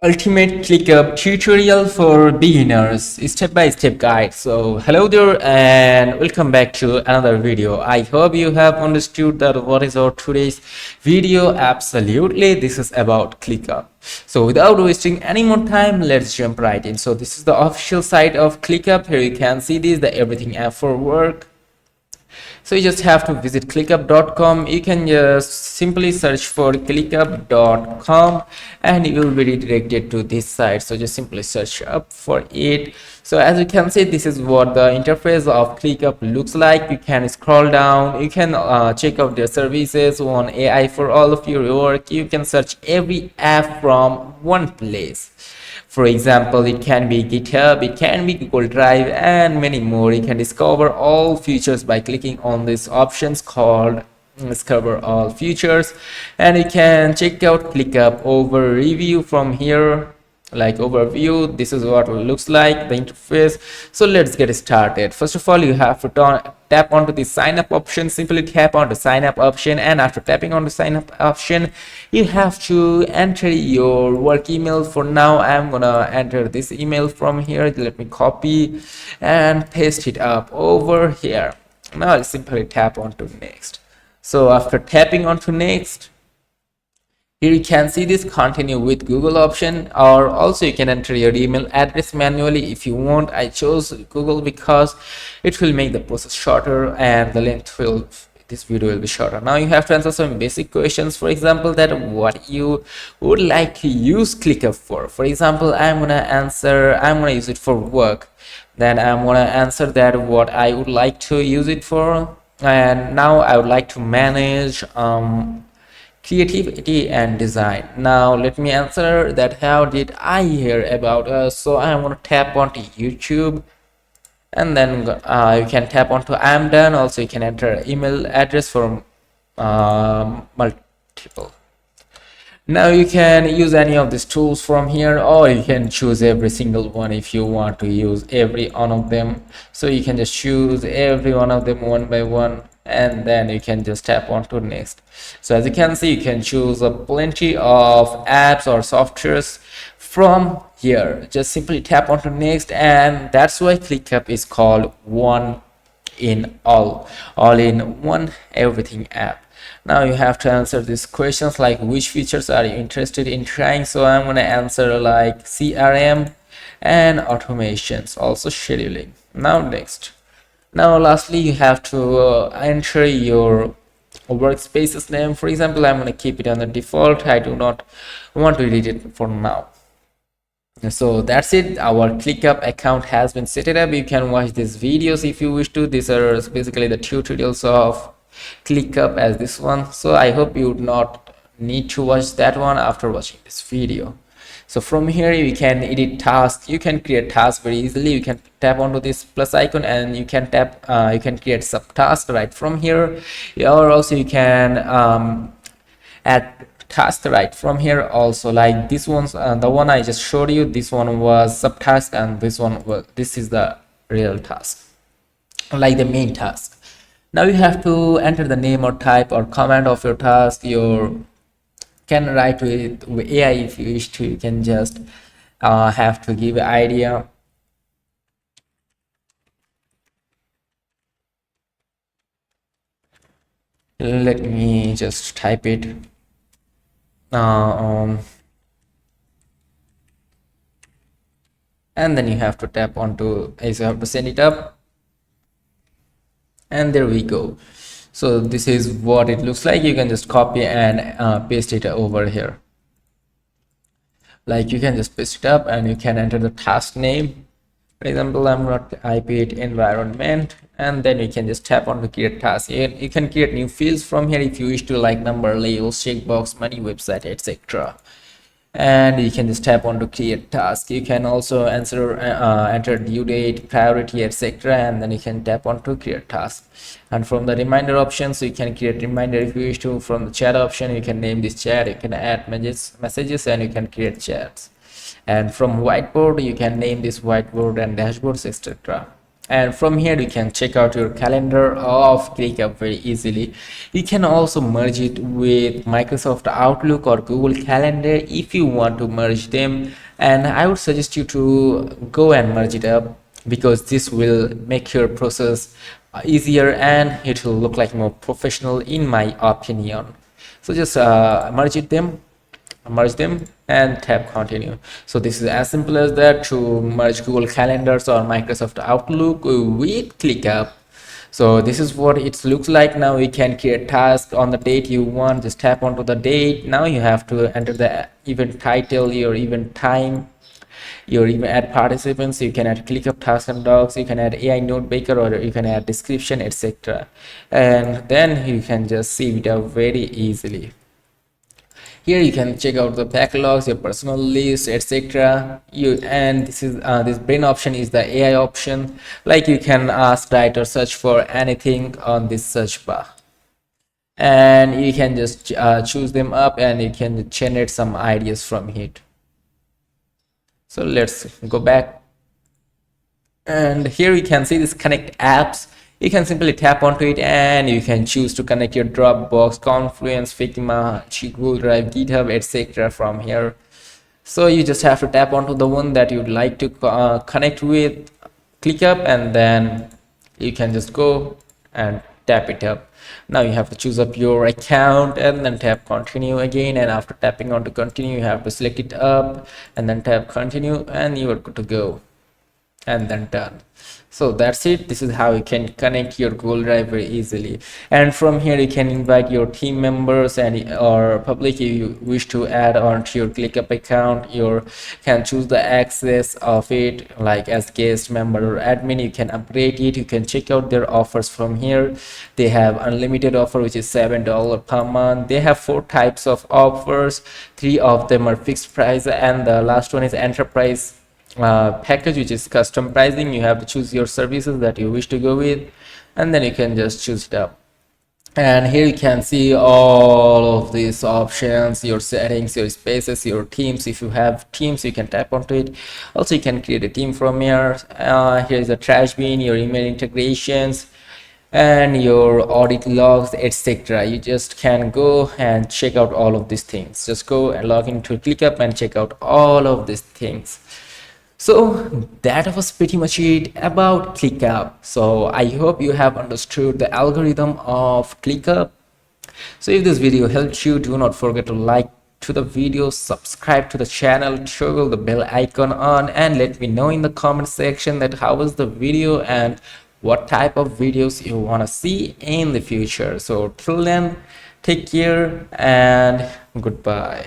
Ultimate ClickUp tutorial for beginners, step-by-step guide. So hello there and welcome back to another video. I hope you have understood that what is our today's video. Absolutely, this is about ClickUp. So without wasting any more time, let's jump right in. So this is the official site of ClickUp. Here you can see this, the everything app for work. So you just have to visit clickup.com. You can just simply search for clickup.com and you will be redirected to this site. So just simply search up for it. So as you can see, this is what the interface of ClickUp looks like. You can scroll down, you can check out their services on AI for all of your work. You can search every app from one place. For example, it can be GitHub, it can be Google Drive, and many more. You can discover all features by clicking on these options called discover all features, and you can check out ClickUp over review from here. Like overview, this is what it looks like, the interface. So let's get started. First of all, you have to tap onto the sign up option. Simply tap on the sign up option, and after tapping on the sign up option, you have to enter your work email. For now, I'm gonna enter this email from here. Let me copy and paste it up over here. Now I'll simply tap onto next. So after tapping onto next, here you can see this continue with Google option, or also you can enter your email address manually if you want. I chose Google because it will make the process shorter and the length will, this video will be shorter. Now you have to answer some basic questions. For example, that what you would like to use ClickUp for. For example, I'm gonna use it for work. Then I'm gonna answer that what I would like to use it for. And now I would like to manage creativity and design. Now let me answer that how did I hear about us. So I'm going to tap onto YouTube, and then you can tap onto I'm done. Also you can enter email address for multiple. Now you can use any of these tools from here, or you can choose every single one if you want to use every one of them. So you can just choose every one of them one by one, and then you can just tap onto next. So as you can see, you can choose plenty of apps or softwares from here. Just simply tap onto next, and that's why ClickUp is called one in all in one everything app. Now you have to answer these questions like which features are you interested in trying. So I'm going to answer like CRM and automations, also scheduling. Now next. Now lastly, you have to enter your workspace's name. For example, I'm going to keep it on the default. I do not want to edit it for now. So that's it, our ClickUp account has been set up. You can watch these videos if you wish to. These are basically the tutorials of ClickUp as this one. So I hope you would not need to watch that one after watching this video. So from here you can edit tasks, you can create tasks very easily. You can tap onto this plus icon and you can tap you can create subtasks right from here, or also you can add task right from here. Also like this one's the one I just showed you, this one was subtask, and this one was, this is the real task, like the main task. Now you have to enter the name or type or command of your task. You can write with AI if you wish to. You can just have to give an idea. Let me just type it. And then you have to tap onto, as you have to send it up, and there we go. So this is what it looks like. You can just copy and paste it over here. Like you can just paste it up and you can enter the task name. For example, I'm not IP it environment, and then you can just tap on to create task. You can create new fields from here if you wish to, like number, labels, checkbox, money, website, etc. And you can just tap on to create task. You can also enter due date, priority, etc. and then you can tap on to create task. And from the reminder options, you can create reminder if you wish to. From the chat option, you can name this chat, you can add messages, and you can create chats. And from whiteboard, you can name this whiteboard and dashboards, etc. and from here you can check out your calendar of ClickUp very easily. You can also merge it with Microsoft Outlook or Google Calendar if you want to merge them, and I would suggest you to go and merge it up, because this will make your process easier and it will look like more professional in my opinion. So just merge them and tap continue. So this is as simple as that, to merge Google Calendars or Microsoft Outlook with ClickUp. So this is what it looks like. Now you can create task on the date you want. Just tap onto the date. Now you have to enter the event title, your event time, your even add participants. You can add ClickUp tasks and docs, you can add AI note maker, or you can add description, etc. And then you can just see it out very easily. Here you can check out the backlogs, your personal list, etc. And this is this brain option is the AI option. Like you can ask, write, or search for anything on this search bar, and you can just choose them up, and you can generate some ideas from it. So let's go back, and here you can see this connect apps. You can simply tap onto it and you can choose to connect your Dropbox, Confluence, Figma, Google Drive, GitHub, etc. from here. So you just have to tap onto the one that you'd like to connect with ClickUp, and then you can just go and tap it up. Now you have to choose up your account and then tap continue again, and after tapping on to continue you have to select it up and then tap continue, and you are good to go, and then done. So that's it. This is how you can connect your Google Drive very easily, and from here you can invite your team members and or public if you wish to add on to your ClickUp account. You can choose the access of it, like as guest member or admin. You can upgrade it. You can check out their offers from here. They have unlimited offer, which is $7 per month. They have 4 types of offers. 3 of them are fixed price, and the last one is enterprise package, which is custom pricing. You have to choose your services that you wish to go with, and then you can just choose it up. And here you can see all of these options, your settings, your spaces, your teams. If you have teams, you can tap onto it. Also you can create a team from here. Here's the trash bin, your email integrations, and your audit logs, etc. You just can go and check out all of these things. Just go and log into ClickUp and check out all of these things. So that was pretty much it about ClickUp. So I hope you have understood the algorithm of ClickUp. So if this video helped you, do not forget to like to the video, subscribe to the channel, toggle the bell icon on, and let me know in the comment section that how was the video and what type of videos you want to see in the future. So till then, take care and goodbye.